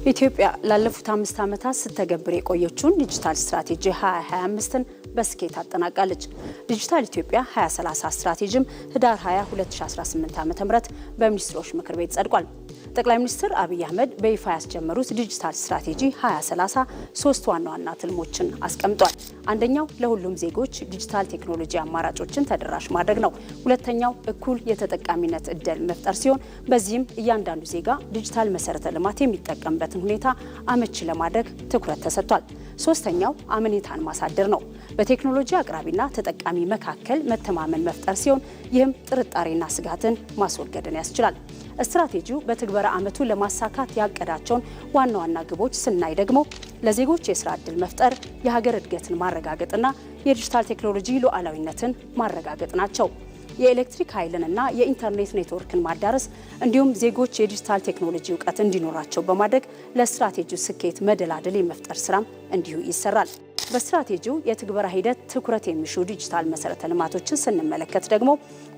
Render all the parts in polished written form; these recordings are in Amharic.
ኢትዮጵያ ላለፉት 5 ዓመታት ስትተገብር የቆየችውን ዲጂታል ስትራቴጂ 2025ን በስኬት አጠናቃለች። ዲጂታል ኢትዮጵያ 2030 ስትራቴጂም ህዳር 20 2018 ዓ.ም በሚኒስትሮች ምክር ቤት ጸድቋል። ጠቅላይ ሚኒስትር አብይ አህመድ በይፋ ያስጀመሩት ዲጂታል ስትራቴጂ 2030 ሶስት ዋና ዋና ትልሞችን አስቀምጧል። አንደኛው ለሁሉም ዜጎች ዲጂታል ቴክኖሎጂ አማራጮችን ተደራሽ ማድረግ ነው። ሁለተኛው እኩል የተጠቃሚነት እድል መፍጠር ሲሆን በዚህም እያንዳንዱ ዜጋ ዲጂታል መሰረተ ልማት የሚጠቀምበትን ሁኔታ አመቺ ለማድረግ ትኩረት ተሰጥቷል። ሶስተኛው አመኔታን ማሳደር ነው። በቴክኖሎጂ አቅራቢና ተጠቃሚ መካከል መተማመን መፍጠር ሲሆን ይህም ጥርጣሬና ስጋትን ማስወገድን ያስችላል። ስትራቴጂው በትግበራ ዓመቱ ለማሳካት ያቀዳቸውን ዋና ዋና ግቦች ስናይ ደግሞ ለዜጎች የስራ ዕድል መፍጠር፣ የሀገር እድገትን ማረጋገጥና የዲጂታል ቴክኖሎጂ ሉዓላዊነትን ማረጋገጥ ናቸው። የኤሌክትሪክ ኃይልንና የኢንተርኔት ኔትወርክን ማዳረስ እንዲሁም ዜጎች የዲጂታል ቴክኖሎጂ እውቀት እንዲኖራቸው በማድረግ ለስትራቴጂው ስኬት መደላደል የመፍጠር ስራም እንዲሁ ይሰራል። በስትራቴጂው የትግበራ ሂደት ትኩረት የሚሹ ዲጂታል መሰረተ ልማቶችን ስንመለከት ደግሞ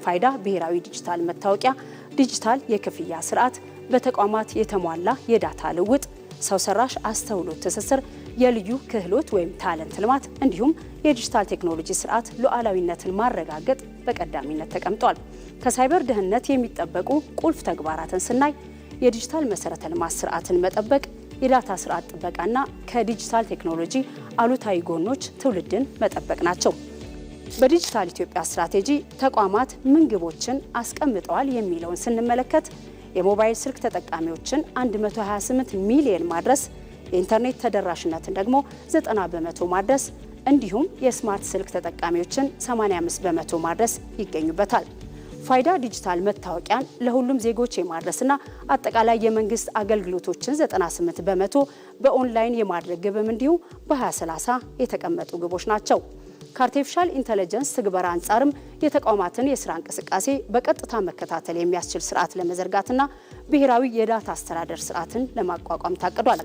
ፋይዳ ብሔራዊ ዲጂታል መታወቂያ፣ ዲጂታል የክፍያ ስርዓት፣ በተቋማት የተሟላ የዳታ ልውውጥ፣ ሰው ሰራሽ አስተውሎት ትስስር፣ የልዩ ክህሎት ወይም ታለንት ልማት እንዲሁም የዲጂታል ቴክኖሎጂ ስርዓት ሉዓላዊነትን ማረጋገጥ በቀዳሚነት ተቀምጧል። ከሳይበር ደህንነት የሚጠበቁ ቁልፍ ተግባራትን ስናይ የዲጂታል መሰረተ ልማት ስርዓትን መጠበቅ፣ የዳታ ስርዓት ጥበቃና ከዲጂታል ቴክኖሎጂ አሉታዊ ጎኖች ትውልድን መጠበቅ ናቸው። በዲጂታል ኢትዮጵያ ስትራቴጂ ተቋማት ምን ግቦችን አስቀምጠዋል የሚለውን ስንመለከት የሞባይል ስልክ ተጠቃሚዎችን 128 ሚሊዮን ማድረስ፣ የኢንተርኔት ተደራሽነትን ደግሞ 90 በመቶ ማድረስ እንዲሁም የስማርት ስልክ ተጠቃሚዎችን 85 በመቶ ማድረስ ይገኙበታል። ፋይዳ ዲጂታል መታወቂያን ለሁሉም ዜጎች የማድረስና አጠቃላይ የመንግስት አገልግሎቶችን 98 በመቶ በኦንላይን የማድረግ ግብም እንዲሁ በ2030 የተቀመጡ ግቦች ናቸው። ከአርቲፊሻል ኢንተለጀንስ ትግበራ አንጻርም የተቋማትን የስራ እንቅስቃሴ በቀጥታ መከታተል የሚያስችል ስርዓት ለመዘርጋትና ብሔራዊ የዳታ አስተዳደር ስርዓትን ለማቋቋም ታቅዷል።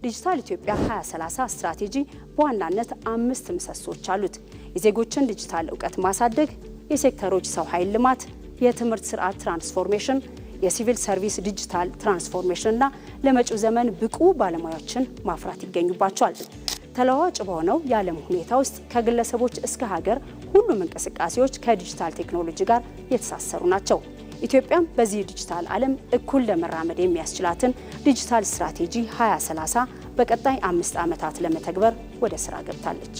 ዲጂታል ኢትዮጵያ 2030 ስትራቴጂ በዋናነት 5 ምሰሶች አሉት። የዜጎችን ዲጂታል እውቀት ማሳደግ፣ የሴክተሮች ሰው ኃይል ልማት፣ የትምህርት ስርዓት ትራንስፎርሜሽን፣ የሲቪል ሰርቪስ ዲጂታል ትራንስፎርሜሽን እና ለመጪው ዘመን ብቁ ባለሙያዎችን ማፍራት ይገኙባቸዋል። ተለዋዋጭ በሆነው የዓለም ሁኔታ ውስጥ ከግለሰቦች እስከ ሀገር ሁሉም እንቅስቃሴዎች ከዲጂታል ቴክኖሎጂ ጋር የተሳሰሩ ናቸው። ኢትዮጵያም በዚህ ዲጂታል ዓለም እኩል ለመራመድ የሚያስችላትን ዲጂታል ስትራቴጂ 2030 በቀጣይ 5 ዓመታት ለመተግበር ወደ ስራ ገብታለች።